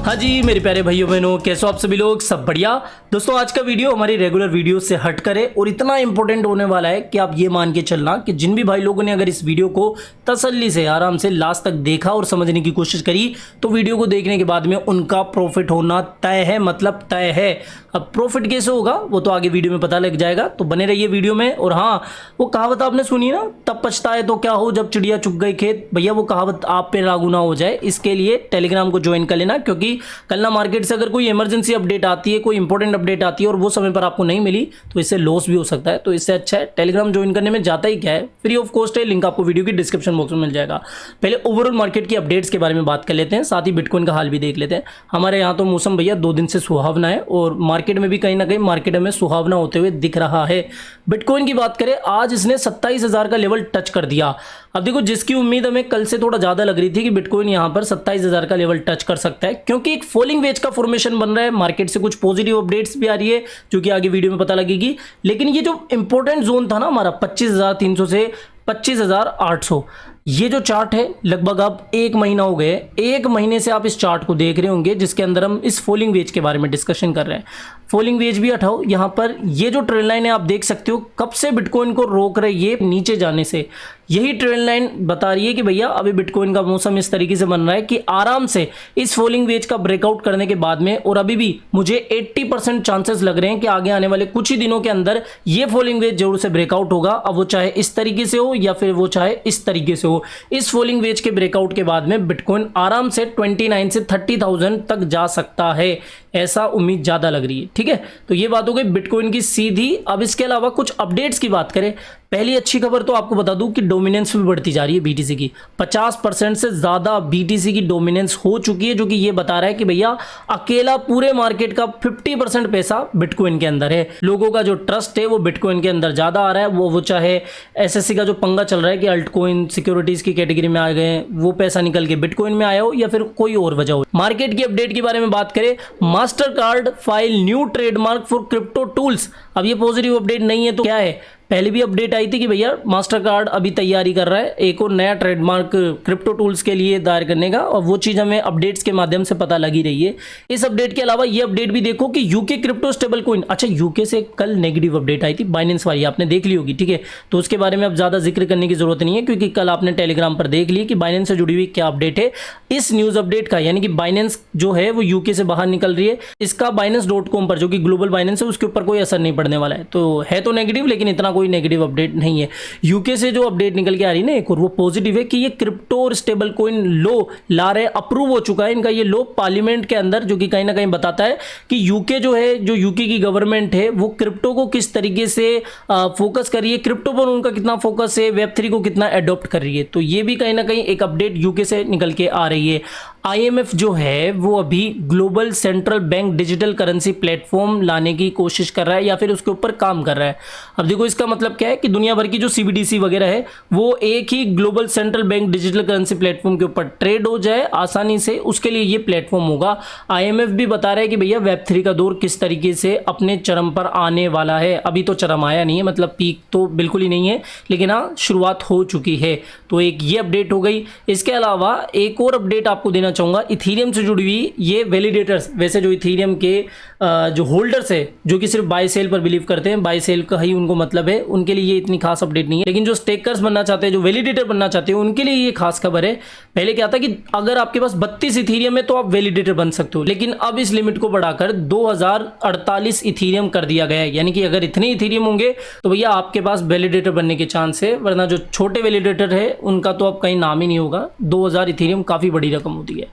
हाँ जी मेरे प्यारे भाइयों बहनों, कैसे हो आप सभी लोग? सब बढ़िया। दोस्तों आज का वीडियो हमारी रेगुलर वीडियो से हट करे और इतना इंपॉर्टेंट होने वाला है कि आप ये मान के चलना कि जिन भी भाई लोगों ने अगर इस वीडियो को तसल्ली से आराम से लास्ट तक देखा और समझने की कोशिश करी तो वीडियो को देखने के बाद में उनका प्रॉफिट होना तय है, मतलब तय है। अब प्रॉफिट कैसे होगा वो तो आगे वीडियो में पता लग जाएगा, तो बने रहिए वीडियो में। और हाँ, वो कहावत आपने सुनी ना, तब पछताए तो क्या हो जब चिड़िया चुग गई खेत। भैया वो कहावत आप पे लागू ना हो जाए, इसके लिए टेलीग्राम को ज्वाइन कर लेना, क्योंकि कल ना मार्केट से अगर कोई इमरजेंसी अपडेट आती है, कोई इंपॉर्टेंट अपडेट आती है और वो समय पर आपको नहीं मिली तो इससे लॉस भी हो सकता है। तो इससे अच्छा है टेलीग्राम ज्वाइन करने में जाता ही क्या है, फ्री ऑफ कॉस्ट है, लिंक आपको वीडियो की डिस्क्रिप्शन बॉक्स में मिल जाएगा। पहले ओवरऑल मार्केट की अपडेट्स के बारे में बात कर लेते हैं, साथ ही बिटकॉइन का हाल भी देख लेते हैं। हमारे यहाँ तो मौसम भैया 2 दिन से सुहावना है और मार्केट में भी कहीं ना कहीं मार्केट में सुहावना होते हुए दिख रहा है। बिटकॉइन की बात करें, आज इसने 27,000 का लेवल टच कर दिया। अब देखो, जिसकी उम्मीद हमें कल से थोड़ा ज्यादा लग रही थी कि बिटकॉइन यहां पर 27,000 का लेवल टच कर सकता है, क्योंकि एक फॉलिंग वेज का फॉर्मेशन बन रहा है, मार्केट से कुछ पॉजिटिव अपडेट्स भी आ रही है जो कि आगे वीडियो में पता लगेगी। लेकिन ये जो इंपॉर्टेंट जोन था ना हमारा 25,300 से 25,800, ये जो चार्ट है लगभग अब 1 महीना हो गए, 1 महीने से आप इस चार्ट को देख रहे होंगे जिसके अंदर हम इस फॉलिंग वेज के बारे में डिस्कशन कर रहे हैं। फॉलिंग वेज भी हटाओ, यहाँ पर ये जो ट्रेंड लाइन है आप देख सकते हो कब से बिटकॉइन को रोक रही है नीचे जाने से। यही ट्रेंड लाइन बता रही है कि भैया अभी बिटकॉइन का मौसम इस तरीके से बन रहा है कि आराम से इस फॉलिंग वेज का ब्रेकआउट करने के बाद में, और अभी भी मुझे 80% चांसेस लग रहे हैं कि आगे आने वाले कुछ ही दिनों के अंदर ये फॉलिंग वेज जरूर से ब्रेकआउट होगा। अब वो चाहे इस तरीके से हो या फिर वो चाहे इस तरीके से हो, इस फॉलिंग वेज के ब्रेकआउट के बाद में बिटकॉइन आराम से 29 से 30,000 तक जा सकता है, ऐसा उम्मीद ज्यादा लग रही है। ठीक है, तो ये बात हो गई बिटकॉइन की सीधी। अब इसके अलावा कुछ अपडेट्स की बात करें, पहली अच्छी खबर तो आपको बता दूं कि डोमिनेंस भी बढ़ती जा रही है बीटीसी की। 50% से ज्यादा बीटीसी की डोमिनेंस हो चुकी है, जो कि ये बता रहा है कि भैया अकेला पूरे मार्केट का 50% पैसा बिटकॉइन के अंदर है। लोगों का जो ट्रस्ट है वो बिटकॉइन के अंदर ज्यादा आ रहा है। वो चाहे एसएससी का जो पंगा चल रहा है कि अल्ट कॉइन सिक्योरिटीज की कैटेगरी में आ गए हैं, वो पैसा निकल के बिटकॉइन में आया हो या फिर कोई और वजह हो। मार्केट की अपडेट के बारे में बात करें, master card file new trademark for crypto tools. अब ये पॉजिटिव अपडेट नहीं है तो क्या है, पहले भी अपडेट आई थी कि भैया मास्टर कार्ड अभी तैयारी कर रहा है एक और नया ट्रेडमार्क क्रिप्टो टूल्स के लिए दायर करने का, और वो चीज़ हमें अपडेट्स के माध्यम से पता लगी रही है। इस अपडेट के अलावा ये अपडेट भी देखो कि यूके क्रिप्टो स्टेबल कॉइन, अच्छा यूके से कल नेगेटिव अपडेट आई थी बाइनेंस वाली, आपने देख ली होगी। ठीक है, तो उसके बारे में अब ज़्यादा जिक्र करने की जरूरत नहीं है, क्योंकि कल आपने टेलीग्राम पर देख ली कि बाइनेंस से जुड़ी हुई क्या अपडेट है। इस न्यूज़ अपडेट का यानी कि बाइनेंस जो है वो यूके से बाहर निकल रही है, इसका Binance.com पर जो कि ग्लोबल बाइनेंस है उसके ऊपर कोई असर नहीं पड़ने वाला है। तो है तो नेगेटिव, लेकिन इतना कोई नेगेटिव अपडेट नहीं है। यूके से जो अपडेट निकल के आ रही है ना एक और, वो पॉजिटिव है कि ये क्रिप्टो और स्टेबल कॉइन लो ला रहे, अप्रूव हो चुका है इनका ये लो पार्लियामेंट के अंदर, जो कि कहीं ना कहीं बताता है कि यूके जो है, जो यूके की गवर्नमेंट है वो क्रिप्टो को किस तरीके से फोकस कर रही है, क्रिप्टो पर उनका कितना फोकस है, वेब3 को कितना एडॉप्ट कर रही है। तो ये भी कहीं ना कहीं एक अपडेट यूके से निकल के आ रही है। आईएमएफ जो है वो अभी global central bank digital currency platform लाने की कोशिश कर रहा है या फिर उसके ऊपर काम कर रहा है। अब देखो इसका मतलब क्या है कि दुनिया भर की जो सीबीडीसी वगैरह है वो एक ही global central bank digital currency platform के ऊपर ट्रेड हो जाए आसानी से, उसके लिए ये प्लेटफॉर्म होगा। आईएमएफ भी बता रहा है कि भैया वेब3 का दौर किस तरीके से अपने चरम पर आने वाला है। अभी तो चरम आया नहीं है, मतलब पीक तो बिल्कुल ही नहीं है, लेकिन हाँ शुरुआत हो चुकी है। तो एक ये अपडेट हो गई। इसके अलावा एक और अपडेट आपको देना चाहूंगा, इथीरियम से जुड़ी हुई ये वैलिडेटर्स, वैसे जो इथीरियम के जो होल्डर्स है जो कि सिर्फ बाय सेल पर बिलीव करते हैं, बाय सेल का ही उनको मतलब है, उनके लिए ये इतनी खास अपडेट नहीं है। लेकिन जो स्टेकर्स बनना चाहते हैं, जो वैलिडेटर बनना चाहते हैं, उनके लिए ये खास खबर है। पहले क्या था कि अगर आपके पास 32 इथीरियम है तो आप वैलिडेटर बन सकते हो, लेकिन अब इस लिमिट को बढ़ाकर 2048 इथीरियम कर दिया गया है। यानी कि अगर इतने इथीरियम होंगे तो भैया आपके पास वैलिडेटर बनने के चांस है, वरना जो छोटे वैलिडेटर है उनका तो अब कहीं नाम ही नहीं होगा। 2000 इथीरियम काफी बड़ी रकम होती है।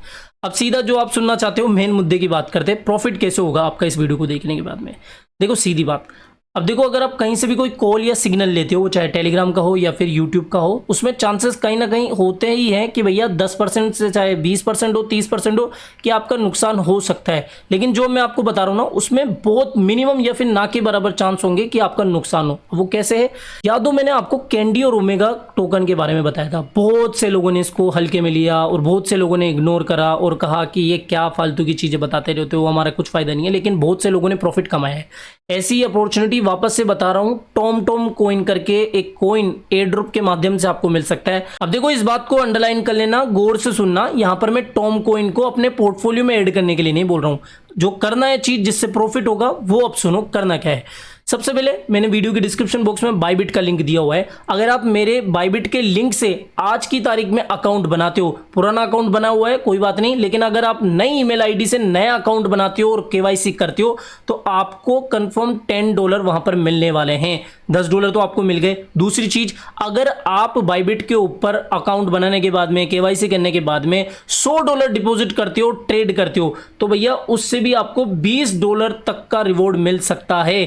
अब सीधा जो आप सुनना चाहते हो मेन मुद्दे की बात करते हैं, प्रॉफिट कैसे होगा आपका इस वीडियो को देखने के बाद में। देखो सीधी बात, अब देखो अगर आप कहीं से भी कोई कॉल या सिग्नल लेते हो, वो चाहे टेलीग्राम का हो या फिर यूट्यूब का हो, उसमें चांसेस कहीं ना कहीं होते ही हैं कि भैया 10% से चाहे 20% हो, 30% हो, कि आपका नुकसान हो सकता है। लेकिन जो मैं आपको बता रहा हूँ ना, उसमें बहुत मिनिमम या फिर ना के बराबर चांस होंगे कि आपका नुकसान हो। वो कैसे है, याद हो मैंने आपको कैंडी और ओमेगा टोकन के बारे में बताया था। बहुत से लोगों ने इसको हल्के में लिया और बहुत से लोगों ने इग्नोर करा और कहा कि ये क्या फालतू की चीज़ें बताते रहते हो, हमारा कुछ फायदा नहीं है। लेकिन बहुत से लोगों ने प्रॉफिट कमाया है। ऐसी अपॉर्चुनिटी वापस से बता रहा हूं, टॉम कोइन करके एक कोइन एयर ड्रॉप के माध्यम से आपको मिल सकता है। अब देखो इस बात को अंडरलाइन कर लेना, गौर से सुनना, यहां पर मैं टॉम कोइन को अपने पोर्टफोलियो में ऐड करने के लिए नहीं बोल रहा हूं। जो करना है चीज जिससे प्रॉफिट होगा वो अब सुनो करना क्या है। सबसे पहले मैंने वीडियो के डिस्क्रिप्शन बॉक्स में बायबिट का लिंक दिया हुआ है। अगर आप मेरे बायबिट के लिंक से आज की तारीख में अकाउंट बनाते हो, पुराना अकाउंट बना हुआ है कोई बात नहीं, लेकिन अगर आप नई ईमेल आईडी से नया अकाउंट बनाते हो और केवाईसी करते हो तो आपको कंफर्म $10 वहां पर मिलने वाले हैं। $10 तो आपको मिल गए। दूसरी चीज, अगर आप बायबिट के ऊपर अकाउंट बनाने के बाद में, केवाईसी करने के बाद में $100 डिपॉजिट करते हो, ट्रेड करते हो, तो भैया उससे भी आपको $20 तक का रिवॉर्ड मिल सकता है।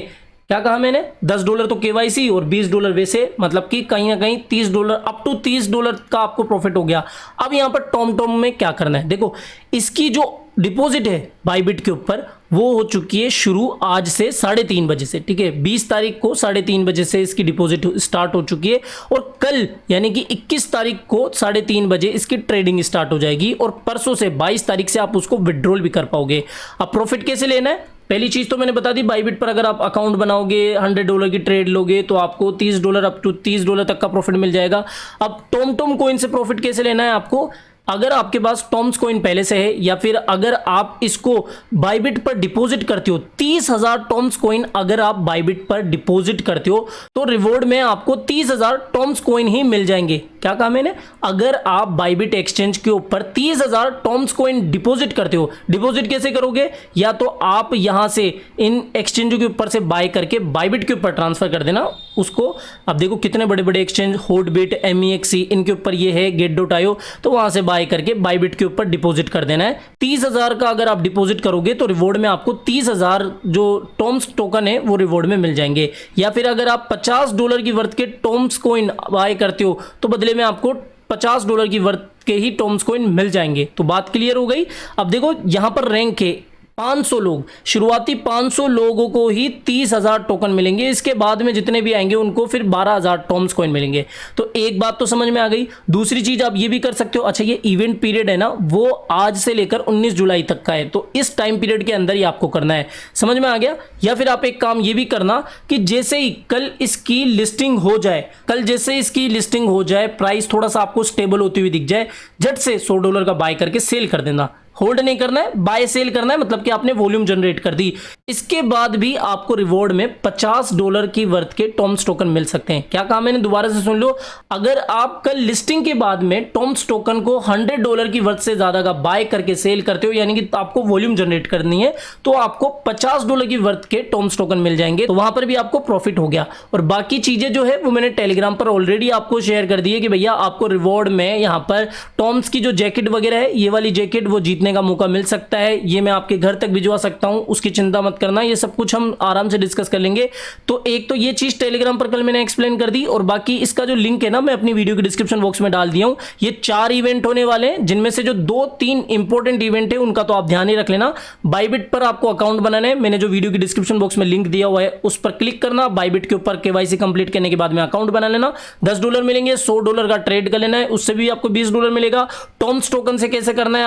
क्या कहा मैंने? $10 तो केवाईसी और $20 वैसे, मतलब कि कहीं ना कहीं $30, अप टू $30 का आपको प्रॉफिट हो गया। अब यहां पर टॉम में क्या करना है, देखो इसकी जो डिपॉजिट है बायबिट के ऊपर वो हो चुकी है शुरू आज से 3:30 बजे से, ठीक है। 20 तारीख को 3:30 बजे से इसकी डिपॉजिट स्टार्ट हो चुकी है और कल यानी कि 21 तारीख को 3:30 बजे इसकी ट्रेडिंग स्टार्ट हो जाएगी और परसों से 22 तारीख से आप उसको विड्रॉल भी कर पाओगे। अब प्रॉफिट कैसे लेना है? पहली चीज तो मैंने बता दी, बायबिट पर अगर आप अकाउंट बनाओगे, $100 की ट्रेड लोगे तो आपको $30 अप टू $30 तक का प्रॉफिट मिल जाएगा। अब टॉम कोइन से प्रॉफिट कैसे लेना है आपको? अगर आपके पास टॉम्स कोइन पहले से है या फिर अगर आप इसको बायबिट पर डिपॉजिट करते हो, 30,000 टॉम्स कोइन अगर आप बायबिट पर डिपॉजिट करते हो तो रिवॉर्ड में आपको 30,000 टॉम्स कोइन ही मिल जाएंगे। क्या कहा मैंने? अगर आप बायबिट एक्सचेंज के ऊपर 30,000 टॉम्स कोइन डिपॉजिट करते हो, डिपॉजिट कैसे करोगे? या तो आप यहां से इन एक्सचेंजों के ऊपर से बाय करके बायबिट के ऊपर ट्रांसफर कर देना उसको। अब देखो कितने बड़े बड़े एक्सचेंज, होल्डबिट, MEXC, इनके ऊपर ये है get.io, तो वहां से बाय करके बायबिट के ऊपर डिपॉजिट कर देना है। 30,000 का अगर आप डिपॉजिट करोगे तो रिवॉर्ड में आपको 30,000 जो टॉम्स टोकन है वो रिवॉर्ड में मिल जाएंगे। या फिर अगर आप $50 की वर्थ के टॉम्स कोइन बाय करते हो तो बदले में आपको $50 की वर्थ के ही टॉम्स कोइन मिल जाएंगे। तो बात क्लियर हो गई। अब देखो यहां पर रैंक है 500 लोग, शुरुआती 500 लोगों को ही 30,000 टोकन मिलेंगे। इसके बाद में जितने भी आएंगे उनको फिर 12,000 टॉम्स कॉइन मिलेंगे। तो एक बात तो समझ में आ गई। दूसरी चीज आप ये भी कर सकते हो, अच्छा ये इवेंट पीरियड है ना वो आज से लेकर 19 जुलाई तक का है, तो इस टाइम पीरियड के अंदर ही आपको करना है। समझ में आ गया? या फिर आप एक काम ये भी करना कि जैसे ही कल इसकी लिस्टिंग हो जाए, कल जैसे इसकी लिस्टिंग हो जाए, प्राइस थोड़ा सा आपको स्टेबल होती हुई दिख जाए, झट से $100 का बाय करके सेल कर देना। होल्ड नहीं करना है, बाय सेल करना है, मतलब कि आपने वॉल्यूम जनरेट कर दी। इसके बाद भी आपको रिवॉर्ड में $50 की वर्थ के टॉम्स टोकन मिल सकते हैं। क्या कहा मैंने? दोबारा से सुन लो। अगर आप कल लिस्टिंग के बाद में टॉम्स टोकन को $100 की वर्थ से ज्यादा का बाय करके सेल करते हो, यानी कि आपको वॉल्यूम जनरेट करनी है, तो आपको $50 की वर्थ के टॉम्स टोकन मिल जाएंगे। तो वहां पर भी आपको प्रॉफिट हो गया। और बाकी चीजें जो है वो मैंने टेलीग्राम पर ऑलरेडी आपको शेयर कर दी है कि भैया आपको रिवॉर्ड में यहाँ पर टॉम्स की जो जैकेट वगैरह है, ये वाली जैकेट वो जीतने का मौका मिल सकता है। ये मैं आपके घर तक भिजवा सकता हूं, उसकी चिंता मत करना, ये सब कुछ हम आराम से डिस्कस कर लेंगे। तो एक तो ये चीज टेलीग्राम पर कल मैंने एक्सप्लेन कर दी, और बाकी इसका जो लिंक है ना मैं अपनी वीडियो के डिस्क्रिप्शन बॉक्स में डाल दिया हूं। ये 4 इवेंट होने वाले हैं, जिनमें से जो 2-3 इंपॉर्टेंट इवेंट है उनका तो आप ध्यान ही रख लेना। बायबिट पर आपको अकाउंट बनाना है, मैंने जो वीडियो की डिस्क्रिप्शन बॉक्स में लिंक दिया हुआ है उस पर क्लिक करना। बायबिट के ऊपर केवाईसी कंप्लीट करने के बाद में अकाउंट बना लेना। $10 मिलेंगे, $100 का ट्रेड कर लेना है, उससे भी आपको $20 मिलेगा। टॉम्स टोकन से कैसे करना है?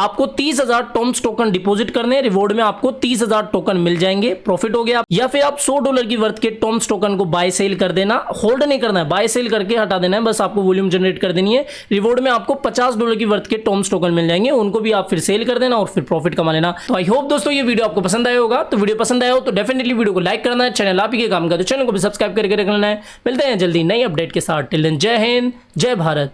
आपको 30,000 टॉम्स टोकन डिपॉजिट करने, रिवॉर्ड में आपको 30,000 टोकन मिल जाएंगे, प्रॉफिट हो गया। या फिर आप $100 की वर्थ के टॉम्स टोकन को बाय सेल कर देना, होल्ड नहीं करना है, बाय सेल करके हटा देना है, बस आपको वॉल्यूम जनरेट कर देनी है। रिवॉर्ड में आपको $50 की वर्थ के टॉम्स टोकन मिल जाएंगे, उनको भी आप फिर सेल कर देना और फिर प्रॉफिट कमा लेना। तो आई होप दोस्तों ये वीडियो आपको पसंद आया होगा। तो वीडियो पसंद आया हो तो डेफिनेटली वीडियो को लाइक करना है, चैनल आप ही के काम का तो चैनल को भी सब्सक्राइब करके रख लेना है। मिलते हैं जल्दी नई अपडेट के साथ। टिल देन जय हिंद, जय भारत।